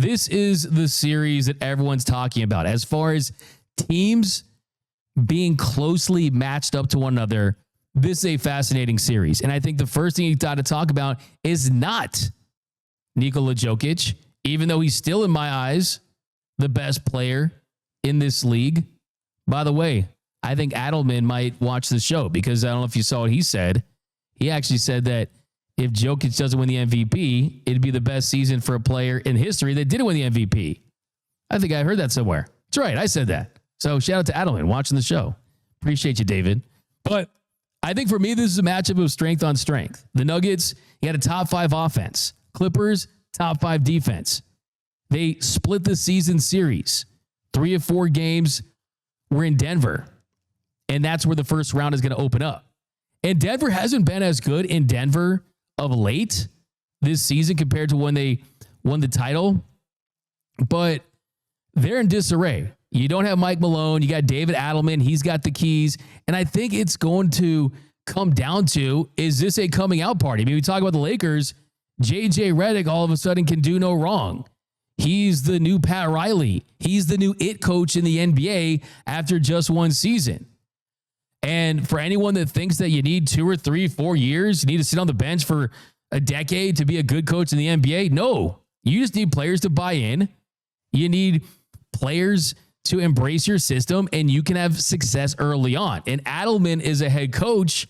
this is the series that everyone's talking about. As far as teams being closely matched up to one another, this is a fascinating series. And I think the first thing you got to talk about is not Nikola Jokic, even though he's still, in my eyes, the best player in this league. By the way, I think Adelman might watch the show because I don't know if you saw what he said. He actually said that if Jokic doesn't win the MVP, it'd be the best season for a player in history that didn't win the MVP. I think I heard that somewhere. That's right. I said that. So shout out to Adelman watching the show. Appreciate you, David. But I think for me, this is a matchup of strength on strength. The Nuggets, you had a top 5 offense. Clippers, top 5 defense. They split the season series. 3 of 4 games were in Denver. And that's where the first round is going to open up. And Denver hasn't been as good in Denver of late this season compared to when they won the title. But they're in disarray. You don't have Mike Malone. You got David Adelman. He's got the keys. And I think it's going to come down to, is this a coming out party? I mean, we talk about the Lakers. JJ Redick all of a sudden can do no wrong. He's the new Pat Riley. He's the new it coach in the NBA after just one season. And for anyone that thinks that you need 2 or 3, 4 years, you need to sit on the bench for a decade to be a good coach in the NBA. No, you just need players to buy in. You need players to embrace your system, and you can have success early on. And Adelman is a head coach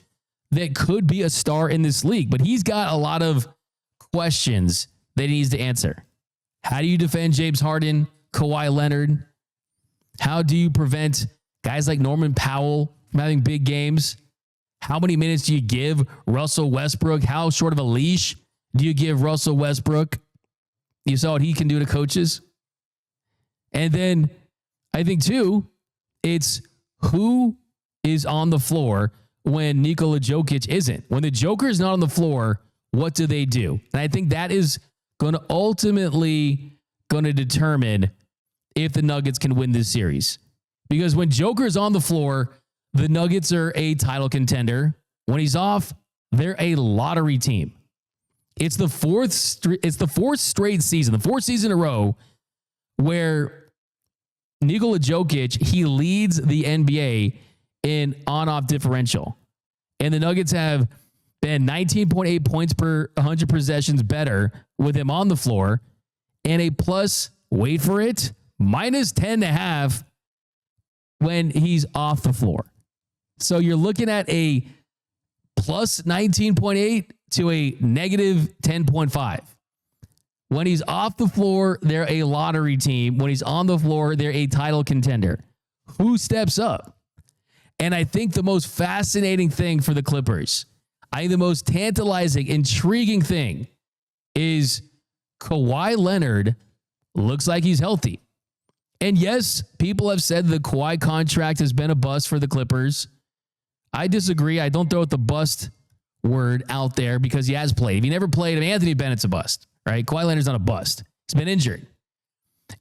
that could be a star in this league, but he's got a lot of questions that he needs to answer. How do you defend James Harden, Kawhi Leonard? How do you prevent guys like Norman Powell from having big games? How many minutes do you give Russell Westbrook? How short of a leash do you give Russell Westbrook? You saw what he can do to coaches. And then I think, too, it's who is on the floor when Nikola Jokic isn't. When the Joker is not on the floor, what do they do? And I think that is going to ultimately determine if the Nuggets can win this series. Because when Joker is on the floor, the Nuggets are a title contender. When he's off, they're a lottery team. It's the fourth straight season, the fourth season in a row where Nikola Jokic, he leads the NBA in on-off differential. And the Nuggets have been 19.8 points per 100 possessions better with him on the floor, and a plus, wait for it, minus 10.5 when he's off the floor. So you're looking at a plus 19.8 to a negative 10.5. When he's off the floor, they're a lottery team. When he's on the floor, they're a title contender. Who steps up? And I think the most fascinating thing for the Clippers, I think the most tantalizing, intriguing thing is Kawhi Leonard looks like he's healthy. And yes, people have said the Kawhi contract has been a bust for the Clippers. I disagree. I don't throw out the bust word out there because he has played. If he never played, Anthony Bennett's a bust, right? Kawhi Leonard's not a bust. He's been injured.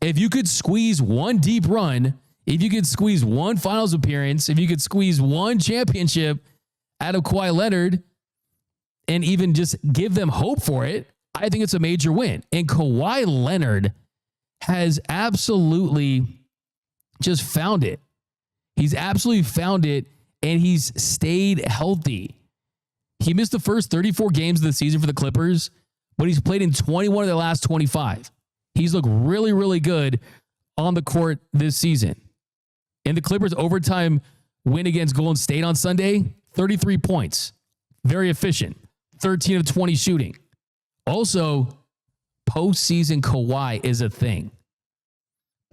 If you could squeeze one deep run, if you could squeeze one finals appearance, if you could squeeze one championship out of Kawhi Leonard and even just give them hope for it, I think it's a major win. And Kawhi Leonard has absolutely just found it. He's absolutely found it, and he's stayed healthy. He missed the first 34 games of the season for the Clippers, but he's played in 21 of the last 25. He's looked really, really good on the court this season. And the Clippers' overtime win against Golden State on Sunday, 33 points. Very efficient. 13 of 20 shooting. Also, postseason Kawhi is a thing.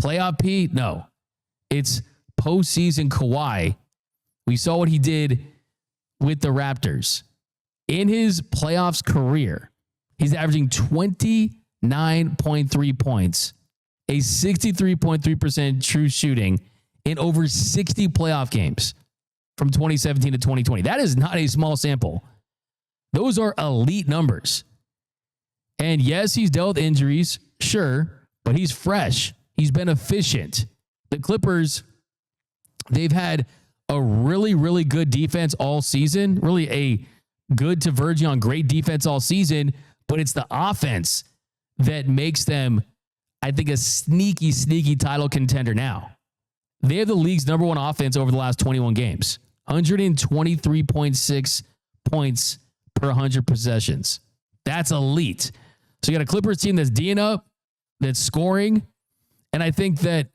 Playoff P? No. It's postseason Kawhi. We saw what he did with the Raptors. In his playoffs career, he's averaging 29.3 points, a 63.3% true shooting in over 60 playoff games from 2017 to 2020. That is not a small sample. Those are elite numbers. And yes, he's dealt with injuries, sure, but he's fresh. He's been efficient. The Clippers, they've had a really, really good defense all season, really a good to verging on great defense all season, but it's the offense that makes them I think, a sneaky, sneaky title contender now. They have the league's number one offense over the last 21 games. 123.6 points per 100 possessions. That's elite. So you got a Clippers team that's D'ing up, that's scoring. And I think that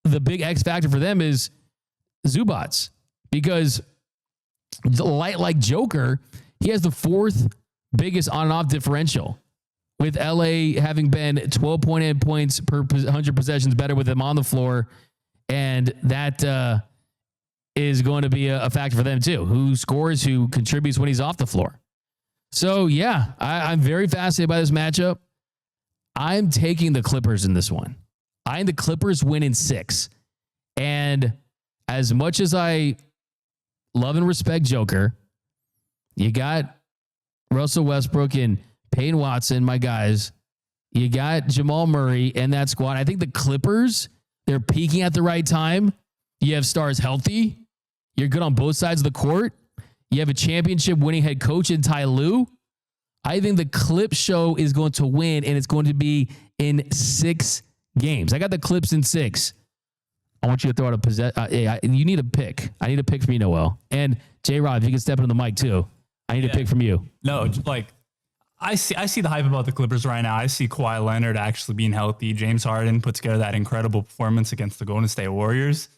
the big X factor for them is Zubats, because like Joker, he has the fourth biggest on and off differential, with LA having been 12.8 points per 100 possessions better with him on the floor. And that is going to be a factor for them too. Who scores, who contributes when he's off the floor. So yeah, I'm very fascinated by this matchup. I'm taking the Clippers in this one. I think the Clippers win in 6. And as much as I love and respect Joker, you got Russell Westbrook and Payne Watson, my guys. You got Jamal Murray and that squad. I think the Clippers, they're peaking at the right time. You have stars healthy. You're good on both sides of the court. You have a championship winning head coach in Ty Lue. I think the Clip show is going to win, and it's going to be in 6 games. I got the Clips in 6. I want you to throw out a you need a pick. I need a pick from you, Noel. And J-Rod, if you can step into the mic too. I need a pick from you. No, like I see the hype about the Clippers right now. I see Kawhi Leonard actually being healthy. James Harden put together that incredible performance against the Golden State Warriors.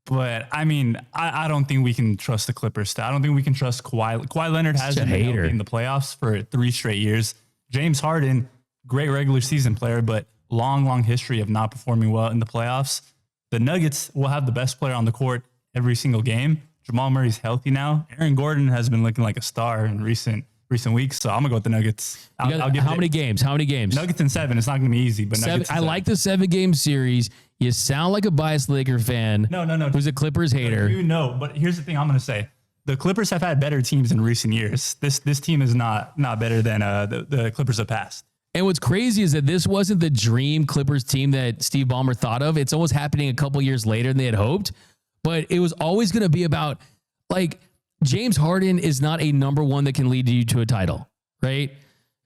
But I mean, I don't think we can trust the Clippers. I don't think we can trust Kawhi. Kawhi Leonard hasn't been healthy in the playoffs for 3 straight years. James Harden, great regular season player, but long history of not performing well in the playoffs. The Nuggets will have the best player on the court every single game. Jamal Murray's healthy now. Aaron Gordon has been looking like a star in recent weeks, so I'm gonna go with the Nuggets. I'll give how many games? How many games? Nuggets in 7. It's not gonna be easy, but Nuggets. I like the 7-game series. You sound like a biased Laker fan. No. Who's a Clippers hater? But here's the thing I'm gonna say: the Clippers have had better teams in recent years. This team is not better than the Clippers of past. And what's crazy is that this wasn't the dream Clippers team that Steve Ballmer thought of. It's almost happening a couple years later than they had hoped. But it was always going to be about, like, James Harden is not a number one that can lead you to a title, right?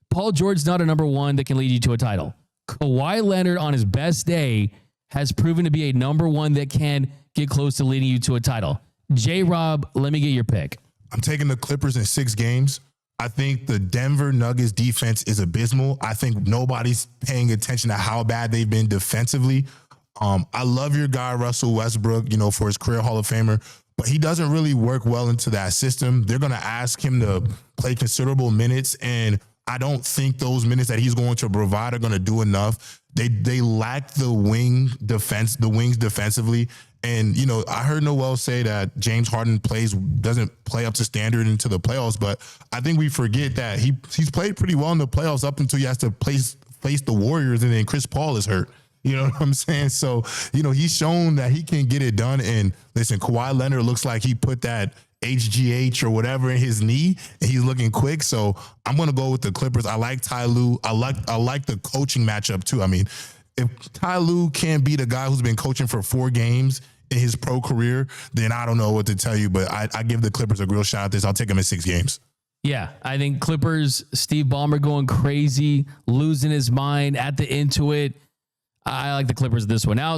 Paul George's not a number one that can lead you to a title. Kawhi Leonard on his best day has proven to be a number one that can get close to leading you to a title. J-Rob, let me get your pick. I'm taking the Clippers in 6 games. I think the Denver Nuggets defense is abysmal. I think nobody's paying attention to how bad they've been defensively. I love your guy, Russell Westbrook, for his career Hall of Famer, but he doesn't really work well into that system. They're going to ask him to play considerable minutes, and I don't think those minutes that he's going to provide are going to do enough. They lack the wings defensively. And, I heard Noel say that James Harden doesn't play up to standard into the playoffs, but I think we forget that he's played pretty well in the playoffs up until he has to face the Warriors, and then Chris Paul is hurt. You know what I'm saying? So, he's shown that he can get it done. And listen, Kawhi Leonard looks like he put that HGH or whatever in his knee, and he's looking quick. So I'm going to go with the Clippers. I like Ty Lue. I like the coaching matchup too. I mean, if Ty Lue can't beat a guy who's been coaching for 4 games in his pro career, then I don't know what to tell you, but I give the Clippers a real shot at this. I'll take them in 6 games. Yeah, I think Clippers, Steve Ballmer going crazy, losing his mind at the Intuit. I like the Clippers this one. Now,